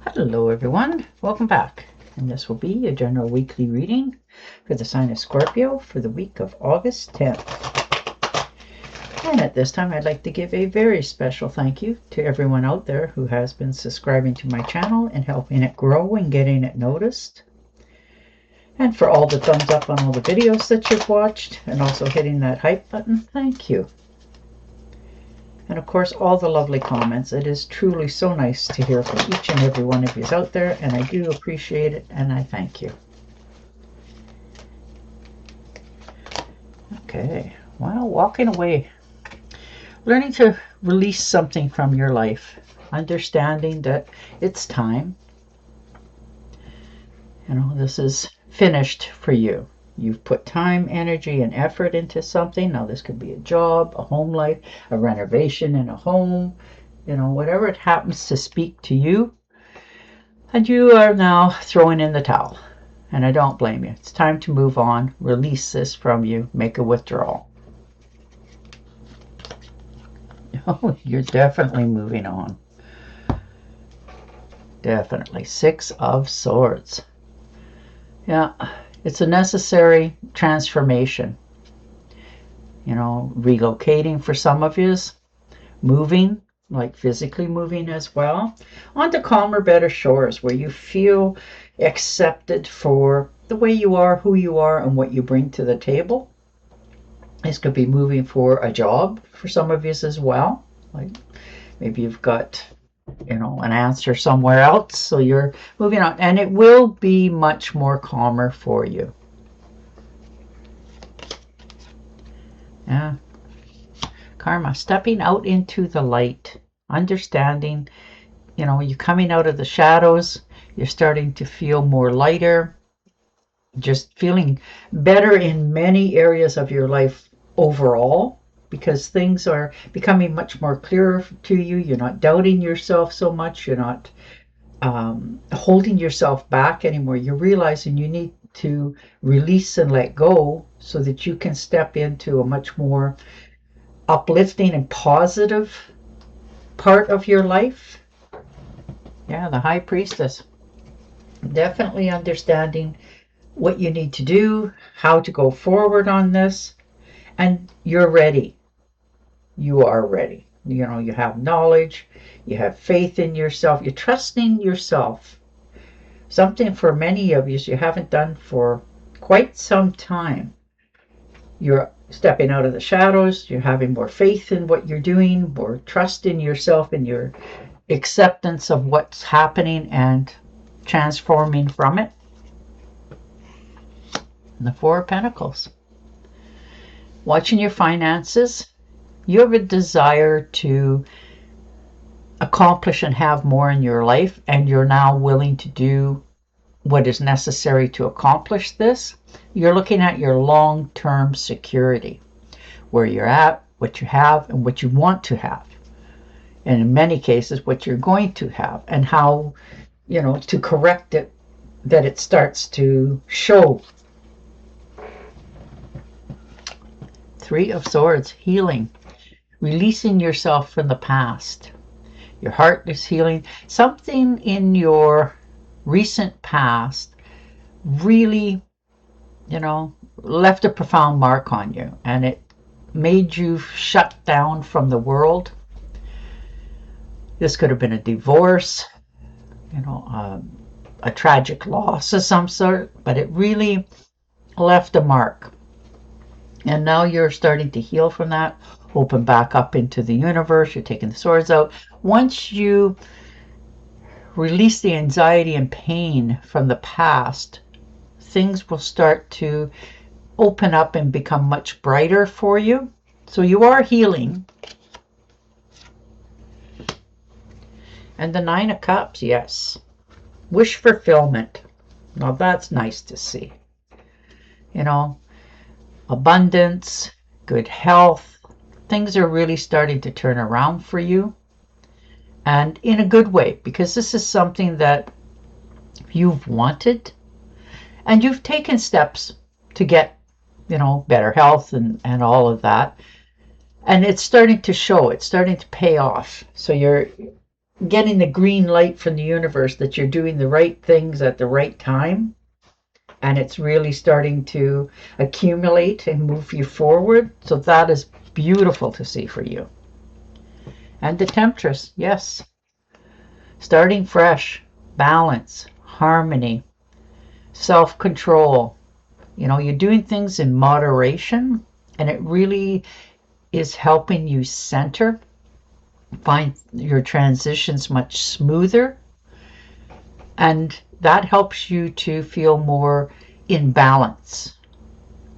Hello everyone, welcome back, and this will be a general weekly reading for the sign of Scorpio for the week of August 10th. And at this time I'd like to give a very special thank you to everyone out there who has been subscribing to my channel and helping it grow and getting it noticed. And for all the thumbs up on all the videos that you've watched and also hitting that hype button, thank you. And of course, all the lovely comments. It is truly so nice to hear from each and every one of you out there, and I do appreciate it, and I thank you. Okay, well, walking away. Learning to release something from your life. Understanding that it's time. You know, this is finished for you. You've put time, energy, and effort into something. Now, this could be a job, a home life, a renovation in a home, you know, whatever it happens to speak to you. And you are now throwing in the towel. And I don't blame you. It's time to move on. Release this from you. Make a withdrawal. Oh, you're definitely moving on. Definitely. 6 of Swords. Yeah. It's a necessary transformation. You know, relocating for some of you, moving, like physically moving as well, onto calmer, better shores where you feel accepted for the way you are, who you are, and what you bring to the table. This could be moving for a job for some of you as well. Like maybe you've got, you know, an answer somewhere else, so you're moving on, and it will be much more calmer for you. Yeah. Karma, stepping out into the light, understanding, you know, you're coming out of the shadows, you're starting to feel more lighter, just feeling better in many areas of your life overall, because things are becoming much more clearer to you. You're not doubting yourself so much. You're not holding yourself back anymore. You're realizing you need to release and let go so that you can step into a much more uplifting and positive part of your life. Yeah, the High Priestess. Definitely understanding what you need to do, how to go forward on this, and you're ready. You are ready. You know, you have knowledge, you have faith in yourself, you're trusting yourself. Something for many of you haven't done for quite some time. You're stepping out of the shadows, you're having more faith in what you're doing, more trust in yourself and your acceptance of what's happening and transforming from it. And the Four of Pentacles. Watching your finances. You have a desire to accomplish and have more in your life, and you're now willing to do what is necessary to accomplish this. You're looking at your long-term security, where you're at, what you have, and what you want to have. And in many cases, what you're going to have, and how, you know, to correct it, that it starts to show. 3 of Swords, healing. Releasing yourself from the past. Your heart is healing. Something in your recent past really, you know, left a profound mark on you, and it made you shut down from the world. This could have been a divorce, you know, a tragic loss of some sort, but it really left a mark. And now you're starting to heal from that. Open back up into the universe. You're taking the swords out. Once you release the anxiety and pain from the past, things will start to open up and become much brighter for you. So you are healing. And the 9 of Cups, yes. Wish fulfillment. Now that's nice to see. You know, abundance, good health. Things are really starting to turn around for you, and in a good way, because this is something that you've wanted, and you've taken steps to get, you know, better health and all of that, and it's starting to show. It's starting to pay off. So you're getting the green light from the universe that you're doing the right things at the right time, and it's really starting to accumulate and move you forward. So that is beautiful to see for you. And the Temptress, yes, starting fresh, balance, harmony, self-control. You know, you're doing things in moderation, and it really is helping you center, find your transitions much smoother, and that helps you to feel more in balance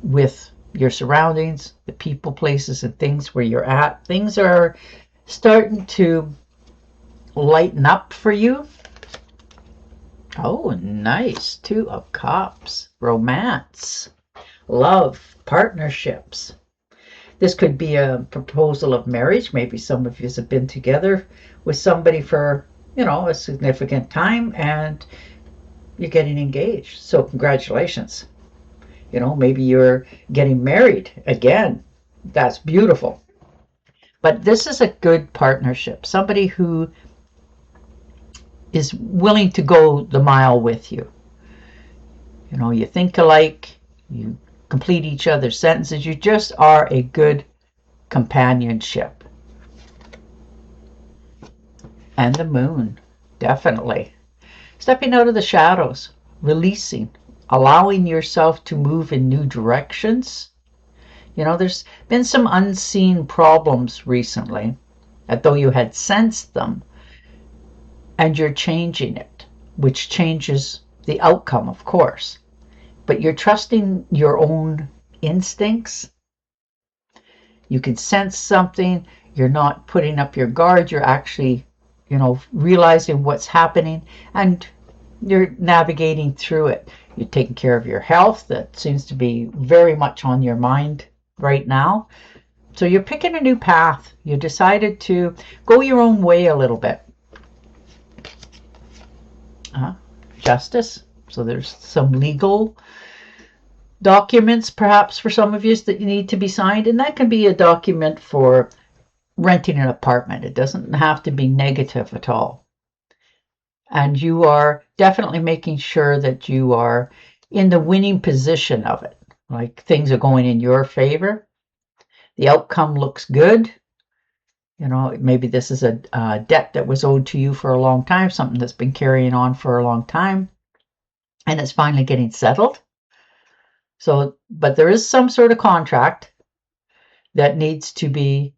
with your surroundings, the people, places, and things where you're at. Things are starting to lighten up for you. Oh, nice. 2 of Cups. Romance, love, partnerships. This could be a proposal of marriage. Maybe some of you have been together with somebody for, you know, a significant time, and you're getting engaged. So congratulations. You know, maybe you're getting married again. That's beautiful. But this is a good partnership. Somebody who is willing to go the mile with you. You know, you think alike, you complete each other's sentences. You just are a good companionship. And the Moon, definitely. Stepping out of the shadows, releasing, allowing yourself to move in new directions. You know, there's been some unseen problems recently, as though you had sensed them, and you're changing it, which changes the outcome, of course. But you're trusting your own instincts. You can sense something. You're not putting up your guard. You're actually, you know, realizing what's happening, and you're navigating through it. You're taking care of your health. That seems to be very much on your mind right now. So you're picking a new path. You decided to go your own way a little bit. Justice. So there's some legal documents perhaps for some of you that you need to be signed, and that can be a document for renting an apartment. It doesn't have to be negative at all. And you are definitely making sure that you are in the winning position of it, like things are going in your favor. The outcome looks good. You know, maybe this is a debt that was owed to you for a long time, something that's been carrying on for a long time, and it's finally getting settled. So, but there is some sort of contract that needs to be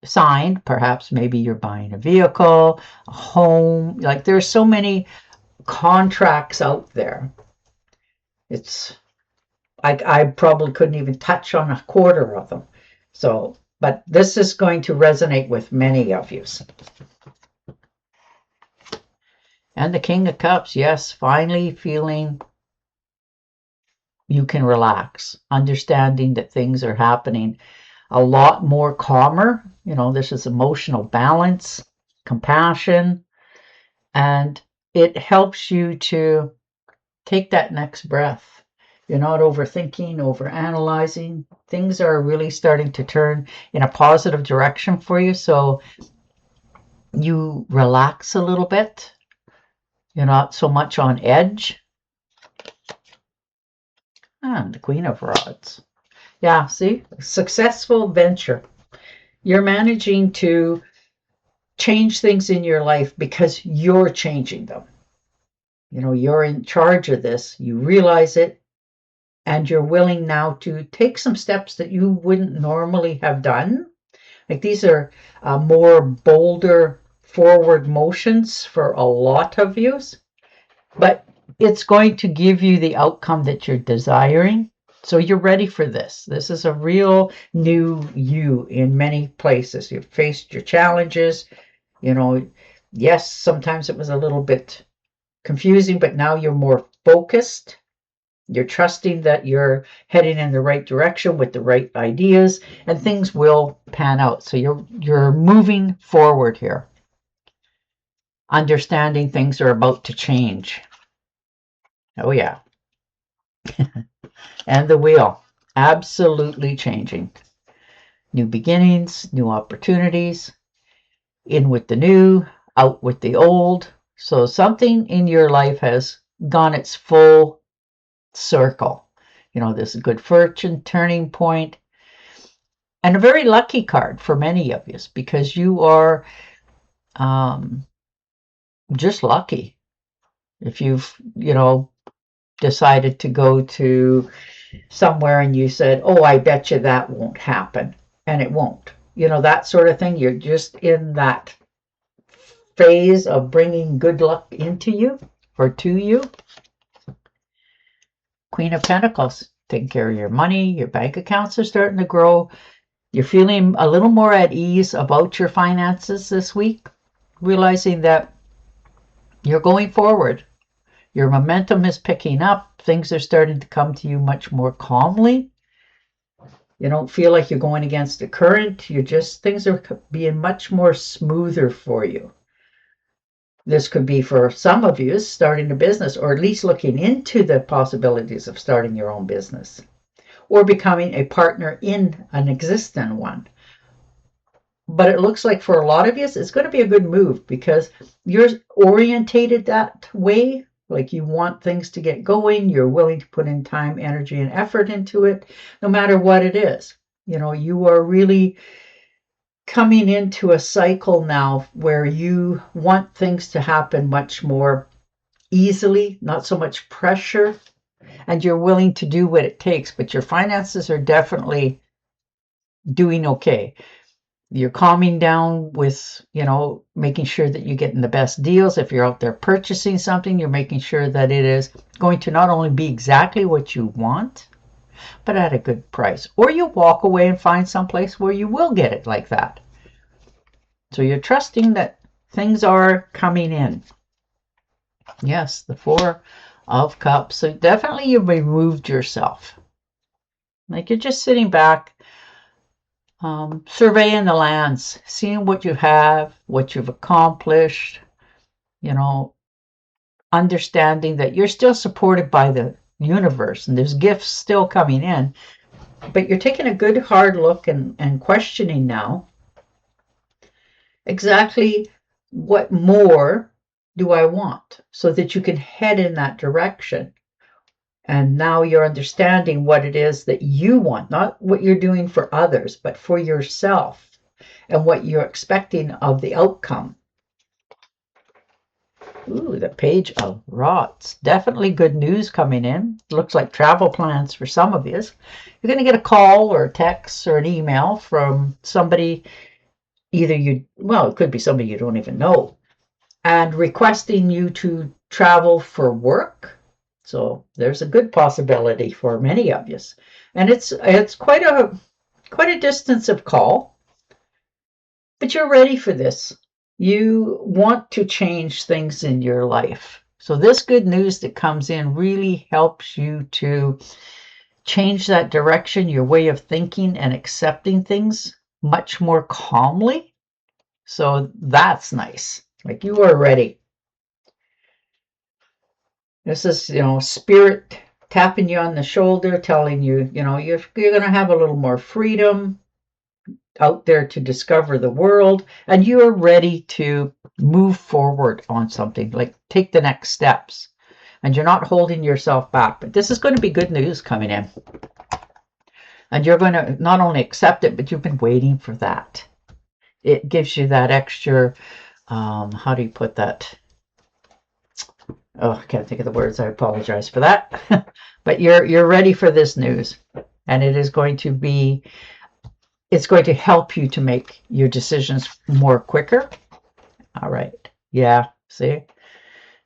signed. Perhaps maybe you're buying a vehicle, a home. Like, there's so many contracts out there. It's I probably couldn't even touch on a quarter of them. So, but this is going to resonate with many of you. And the King of Cups, yes, finally feeling you can relax, understanding that things are happening a lot more calmer. You know, this is emotional balance, compassion, and it helps you to take that next breath. You're not overthinking, overanalyzing. Things are really starting to turn in a positive direction for you. So you relax a little bit. You're not so much on edge. And the Queen of Rods. Yeah, see? Successful venture. You're managing to change things in your life because you're changing them. You know, you're in charge of this. You realize it, and you're willing now to take some steps that you wouldn't normally have done. Like, these are more bolder forward motions for a lot of you, but it's going to give you the outcome that you're desiring. So you're ready for this. This is a real new you in many places. You've faced your challenges. You know, yes, sometimes it was a little bit confusing, but now you're more focused. You're trusting that you're heading in the right direction with the right ideas, and things will pan out. So you're moving forward here, understanding things are about to change. Oh yeah. And the Wheel, absolutely changing. New beginnings, new opportunities, in with the new, out with the old. So something in your life has gone its full circle. You know, this is a good fortune turning point, and a very lucky card for many of you, because you are just lucky. If you've, decided to go to somewhere and you said, oh, I bet you that won't happen, and it won't. That sort of thing. You're just in that phase of bringing good luck into you or to you. Queen of Pentacles, taking care of your money. Your bank accounts are starting to grow. You're feeling a little more at ease about your finances this week, realizing that you're going forward. Your momentum is picking up. Things are starting to come to you much more calmly. You don't feel like you're going against the current. Things are being much more smoother for you. This could be for some of you starting a business, or at least looking into the possibilities of starting your own business, or becoming a partner in an existing one. But it looks like for a lot of you, it's going to be a good move, because you're orientated that way. Like, you want things to get going. You're willing to put in time, energy, and effort into it, no matter what it is. You are really coming into a cycle now where you want things to happen much more easily, not so much pressure, and you're willing to do what it takes. But your finances are definitely doing okay. You're calming down with, making sure that you're getting the best deals. If you're out there purchasing something, you're making sure that it is going to not only be exactly what you want, but at a good price. Or you walk away and find someplace where you will get it like that. So you're trusting that things are coming in. Yes, the Four of Cups. So definitely you've removed yourself. Like, you're just sitting back, surveying the lands, seeing what you have, what you've accomplished, understanding that you're still supported by the universe and there's gifts still coming in, but you're taking a good hard look and questioning now exactly what more do I want, so that you can head in that direction. And now you're understanding what it is that you want, not what you're doing for others, but for yourself, and what you're expecting of the outcome. Ooh, the Page of Rods. Definitely good news coming in. Looks like travel plans for some of you. You're going to get a call or a text or an email from somebody, it could be somebody you don't even know, and requesting you to travel for work. So there's a good possibility for many of you. And it's quite a distance of call, but you're ready for this. You want to change things in your life. So this good news that comes in really helps you to change that direction, your way of thinking and accepting things much more calmly. So that's nice. Like, you are ready. This is, spirit tapping you on the shoulder, telling you, you're going to have a little more freedom out there to discover the world, and you are ready to move forward on something, like take the next steps, and you're not holding yourself back. But this is going to be good news coming in, and you're going to not only accept it, but you've been waiting for that. It gives you that extra, how do you put that? Oh, I can't think of the words. I apologize for that. But you're ready for this news, and it's going to help you to make your decisions more quicker. All right. Yeah, see?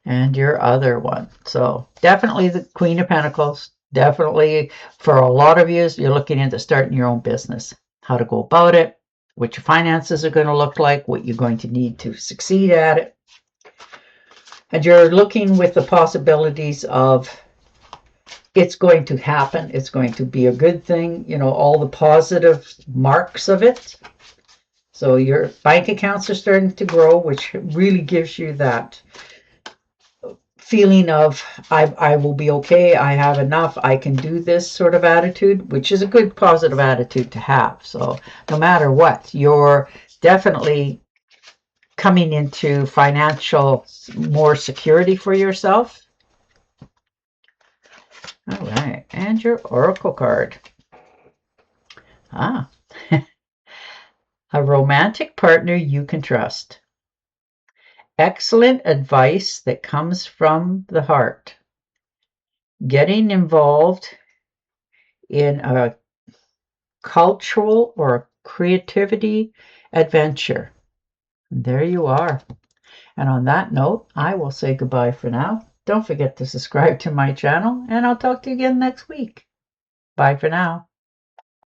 And your other one. So definitely the Queen of Pentacles. Definitely for a lot of you, you're looking into starting your own business. How to go about it, what your finances are going to look like, what you're going to need to succeed at it. And you're looking with the possibilities of it's going to happen. It's going to be a good thing. All the positive marks of it. So your bank accounts are starting to grow, which really gives you that feeling of I will be okay. I have enough. I can do this sort of attitude, which is a good positive attitude to have. So no matter what, you're definitely coming into financial more security for yourself. All right, and your oracle card. A romantic partner you can trust. Excellent advice that comes from the heart. Getting involved in a cultural or creativity adventure. And there you are. And on that note, I will say goodbye for now. Don't forget to subscribe to my channel, and I'll talk to you again next week. Bye for now.